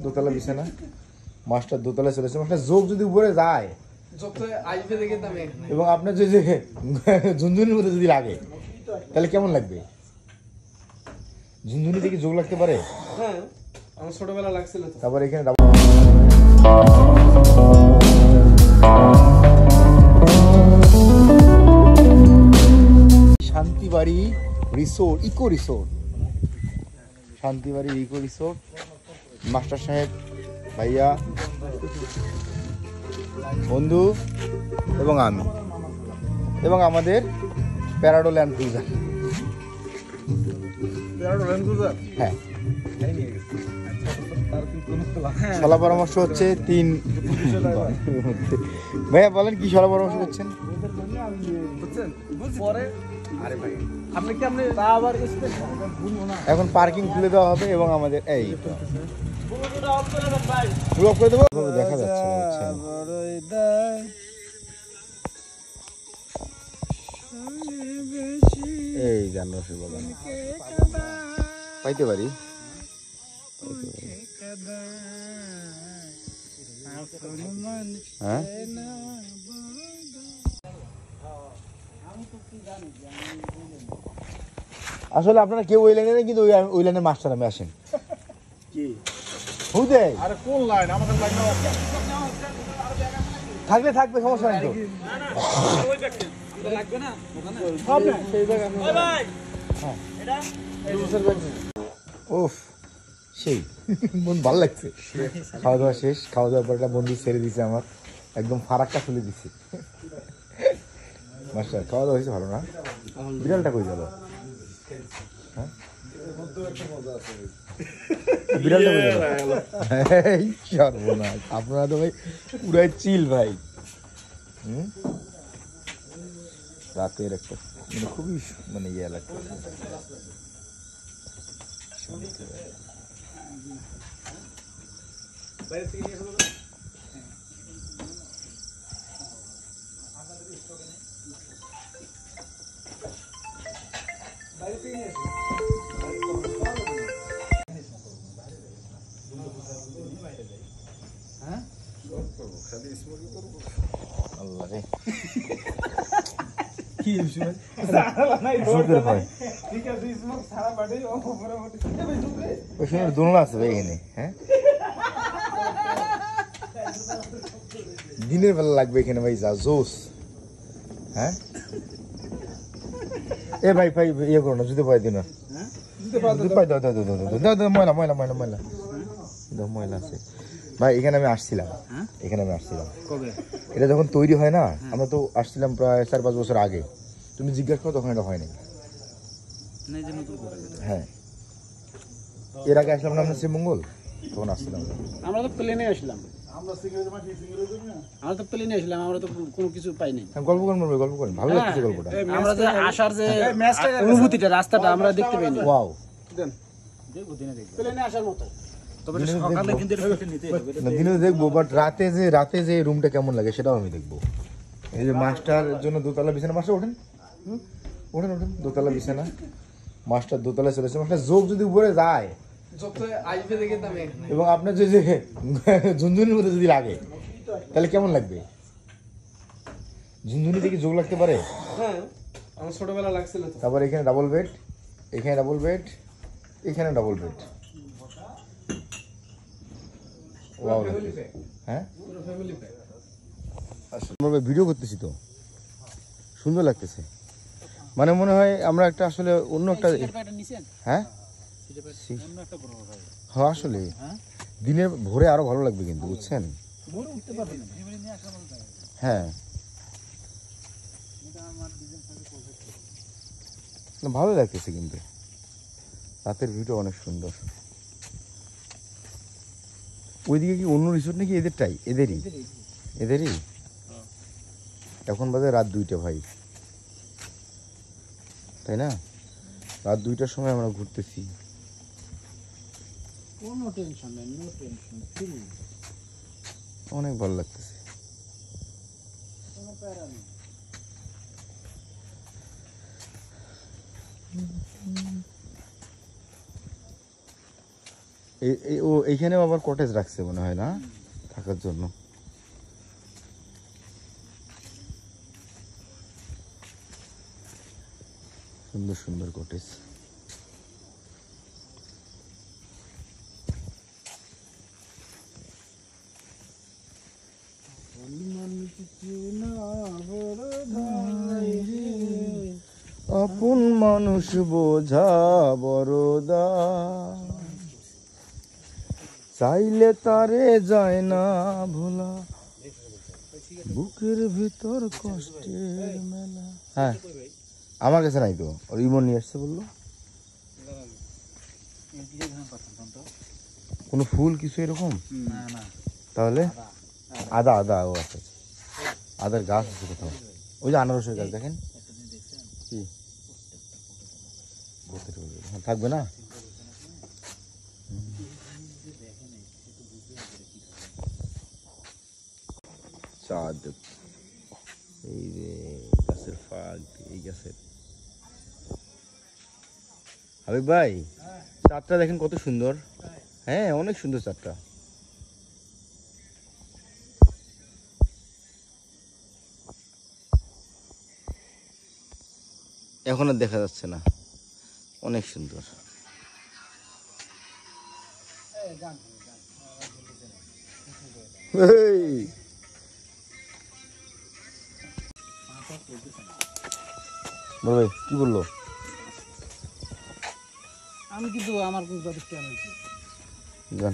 দোতলা বিছানা, মাস্টার দোতলায় চলেছে। মাস্টার যোগ যদি উপরে যায় এবং আপনার যে ঝুনঝুনির মধ্যে যদি লাগে তাহলে কেমন লাগবে? ঝুনঝুনি থেকে যোগ লাগতে পারে? হ্যাঁ, আমার ছোটবেলা লাগছিল। তারপর এখানে Shantibari resort, eco resort, Shantibari eco resort. Master সাহেব, ভাইয়া, বন্ধু এবং আমি এবং আমাদের প্যারাডো ল্যান্ড ক্রুজার। হ্যাঁ, সলা পরামর্শ হচ্ছে 3। ভাইয়া বলেন কি সলা পরামর্শ করছেন? এখন পার্কিং খুলে দেওয়া হবে এবং আমাদের এই করে দেবো, দেখা যাচ্ছে এই জানুয়ারি বাগান পাইতে পারি। হ্যাঁ, আসলে আপনারা কেউ ওই লাইনে নেই, কিন্তু ওই লাইনের মাস্টার আমি আসেন থাকলে থাকবে, সমস্যা নেই তো। ওফ, সেই মন ভালো লাগছে। খাওয়া দাওয়া শেষ, খাওয়া দাওয়ার পর একটা বন্ধু ছেড়ে দিছে আমার, একদম ফারাকটা খুলে দিছে। মাস্টার খাওয়া দাওয়া হয়েছে ভালো না? বিড়ালটা কই গেল? হ্যাঁ, বিড়ালটা কই গেল? এই সর্বনাশ, আপনারা তো ভাই পুরাই চিল ভাই। রাতের একটা মানে খুবই মানে ইয়ে লাগতেছে। আল্লাহ রে, দোলনা আছে ভাই এখানে। হ্যাঁ, দিনের বেলা লাগবে এখানে ভাই, যা জোস। হ্যাঁ, এ ভাই ভাই ইয়ে করো না, জুতো পাই দিন, ময়লা ময়লা ময়লা ময়লা ময়লা আছে ভাই। এখানে আমি আসছিলাম, এটা যখন তৈরি হয় না, আমরা তো আসছিলাম প্রায় 4-5 বছর আগে। তুমি জিজ্ঞাসা করো, তখন এটা হয়নি। হ্যাঁ, এর আগে আসলাম না আমরা শ্রীমঙ্গল, তখন আসছিলাম। আমরা তো প্লেনে আসলাম, আমরা তো কোনো কিছু পাই নাই। গল্প করেন, ভালো লাগছে গল্পটা। আমরা যে আসার যে অনুভূতিটা, রাস্তাটা আমরা দেখতে পাইনি। ওয়াও, প্লেনে আসার মতো। দিনে দেখবো, বাট রাতে যে রুমটা কেমন লাগে সেটাও আমি দেখবো। এই যে মাস্টার জন্য দোতলা বিছানা, মাস্টার ওঠেন দোতলা বিছানা, মাস্টার দোতলায় চলেছে। মাস্টার যোগ যদি উপরে যায় এবং আপনার যে ঝুনঝুনির মধ্যে যদি লাগে তাহলে কেমন লাগবে? ঝুনঝুনি থেকে যোগ লাগতে পারে? হ্যাঁ, আমার ছোটবেলা লাগছিল। তারপর এখানে ডাবল বেড, এখানে ডাবল বেড, এখানে ডাবল বেড। হ্যাঁ, আমরা ভিডিও করতেছি তো, সুন্দর লাগতেছে। মানে মনে হয় আমরা একটা আসলে অন্য একটা। হ্যাঁ, হ্যাঁ, আসলে দিনের ভোরে আরো ভালো লাগবে কিন্তু, বুঝছেন? হ্যাঁ, ভালো লাগতেছে কিন্তু রাতের ভিউটা অনেক সুন্দর। ওইদিকে কি অন্য রিসোর্ট নাকি এদেরটাই? এদেরই। এখন বাজে রাত 2টা ভাই, তাই না? রাত 2টার সময় আমরা ঘুরতেছি, অনেক ভালো লাগতেছে। এইখানেও আবার কটেজ রাখছে মনে হয় না থাকার জন্য। সুন্দর সুন্দর কটেজ। আপন মানুষ বোঝা বড়দা, চাইলে তারে যায় না ভোলা, বুকের ভিতর কষ্টের মেলা। হ্যাঁ আমার কাছে নাই তো, ওর ইমন নিয়ে আসছে বললো। কোনো ফুল কিছু এরকম তাহলে? আদা আদা, ও আচ্ছা আচ্ছা, আদার গাছ আছে কোথাও। ওই যে আনারসের গাছ দেখেন কি থাকবে না। চাঁদ, এই যে গাছের ফাঁক, এই গাছের। হাবিব ভাই চাঁদটা দেখেন কত সুন্দর। হ্যাঁ অনেক সুন্দর চাঁদটা। এখন আর দেখা যাচ্ছে না, অনেক সুন্দর। বল ভাই কি বললো? আমি কিন্তু আমার যথেষ্ট জান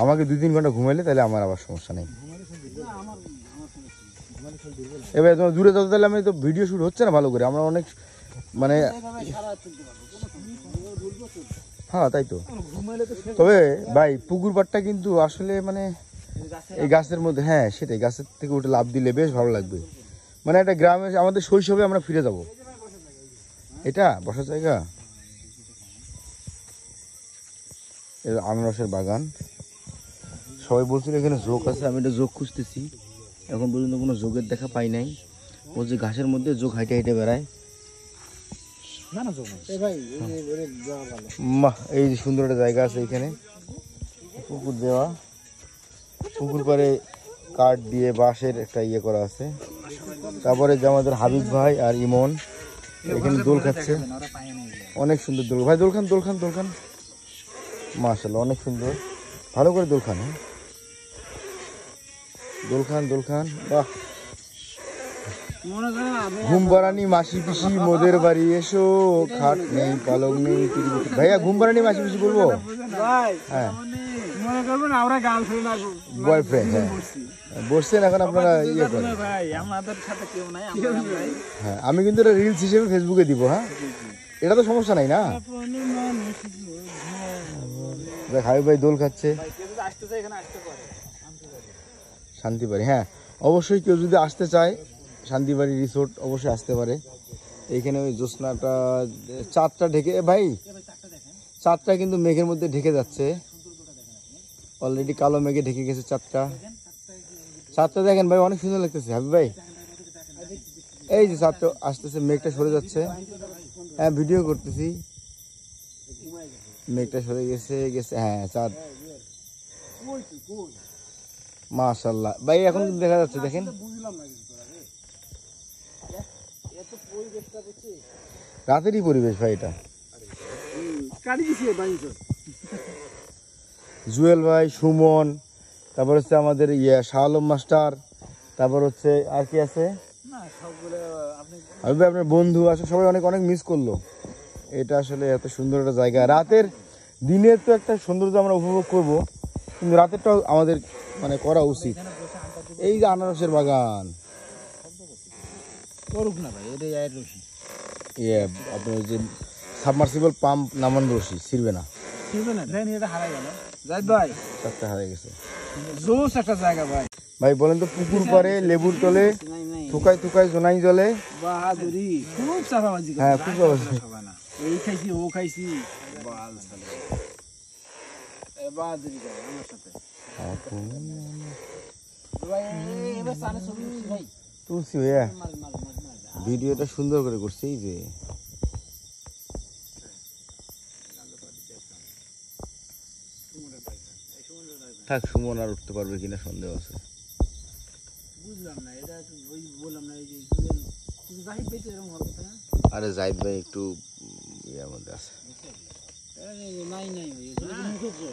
আমাকে 2-3 ঘন্টা ঘুমাইলে তাহলে আমার আবার সমস্যা নেই। এবার তোমার দূরে যাও তাহলে আমি তো ভিডিও শুট হচ্ছে না ভালো করে, আমরা অনেক মানে হ্যাঁ তাই তো। তবে ভাই পুকুর পাড়টা কিন্তু আসলে মানে এই গাছের মধ্যে, হ্যাঁ সেটাই, গাছের থেকে উঠে লাফ দিলে বেশ ভালো লাগবে। মানে একটা গ্রামে আমাদের শৈশবে আমরা ফিরে যাব। এটা বসার জায়গা, আনারসের বাগান। সবাই বলছিল এখানে জোক আছে, আমি এটা জোক খুঁজতেছি, এখন পর্যন্ত কোনো জোকের দেখা পাই নাই। বলছে ঘাসের মধ্যে জোক হাইটে হাইটে বেড়ায়। এই যে সুন্দর একটা জায়গা আছে এখানে, পুকুর দেওয়া, পুকুর পাড়ে কাঠ দিয়ে বাঁশের একটা ইয়ে করা আছে। তারপরে যে আমাদের হাবিব ভাই আর ইমন এখানে দোল খাচ্ছে, অনেক সুন্দর দোল। ভাই দোল খান দোল খান দোল খান, মাশাআল্লাহ অনেক সুন্দর, ভালো করে দোল খান। হ্যাঁ দোল খান দোল খান, বাহ। ঘুম পাড়ানি মাসি পিসি মোদের বাড়ি এসো, খাট নেই পালং নেই। ভাইয়া ঘুম পাড়ানি মাসি পিসি বলবো? হ্যাঁ বয়ফ্রেন্ড, হ্যাঁ বসছেন এখন আপনারা ইয়ে করেন। হ্যাঁ আমি কিন্তু এটা রিলস হিসেবে ফেসবুকে দিব। হ্যাঁ এটা তো সমস্যা নাই না। দেখ হাবিব ভাই দোল খাচ্ছে, শান্তিবাড়ি। হ্যাঁ অবশ্যই কেউ যদি আসতে চায় শান্তিবাড়ি রিসোর্ট অবশ্যই আসতে পারে। এইখানে ওই জ্যোৎস্নাটা চাঁদটা ঢেকে, ভাই চাঁদটা কিন্তু মেঘের মধ্যে ঢেকে যাচ্ছে, অলরেডি কালো মেঘে ঢেকে গেছে চাঁদটা। চাঁদটা দেখেন ভাই অনেক সুন্দর লাগতেছে হাবিব ভাই। এই যে চাঁদটা আসতেছে, মেঘটা সরে যাচ্ছে। হ্যাঁ ভিডিও করতেছি, মেঘটা সরে গেছে গেছে। হ্যাঁ চাঁদ মাশাআল্লাহ ভাই এখন কিন্তু দেখা যাচ্ছে, দেখেন রাতেরই পরিবেশ ভাই এটা। জুয়েল ভাই, সুমন, তারপর হচ্ছে আমাদের শাহ আলম মাস্টার, তারপর হচ্ছে আর কি আছে আপনার বন্ধু আছে, সবাই অনেক অনেক মিস করলো। এটা আসলে এত সুন্দর একটা জায়গা। রাতের দিনের তো একটা সৌন্দর্য আমরা উপভোগ করব, কিন্তু রাতেরটাও আমাদের মানে করা উচিত। এই যে আনারসের বাগান, আপনার যে সাবমার্সিবল পাম্প নামান রশি ছিড়বে না, হারাই গেছে। ভাই বলেন তো পুকুর পাড়ে লেবুর তলে থুকায় থুকায় জোনাই জলে, খুব চাপাবাজি। হ্যাঁ খুব চাপাবাজি। এই খাইছি ও খাইছি, তুলসি ভাইয়া ভিডিওটা সুন্দর করে করছে। এই যে থাক, সুমন আর উঠতে পারবে কিনা সন্দেহ আছে। বুঝলাম না, এটা ওই বললাম না, এই যে জাহিদ ভাই তো এরকম হওয়ার কথা না। আরে জাহিদ ভাই একটু ইয়ার মধ্যে আছে। নাই নাই, মুখে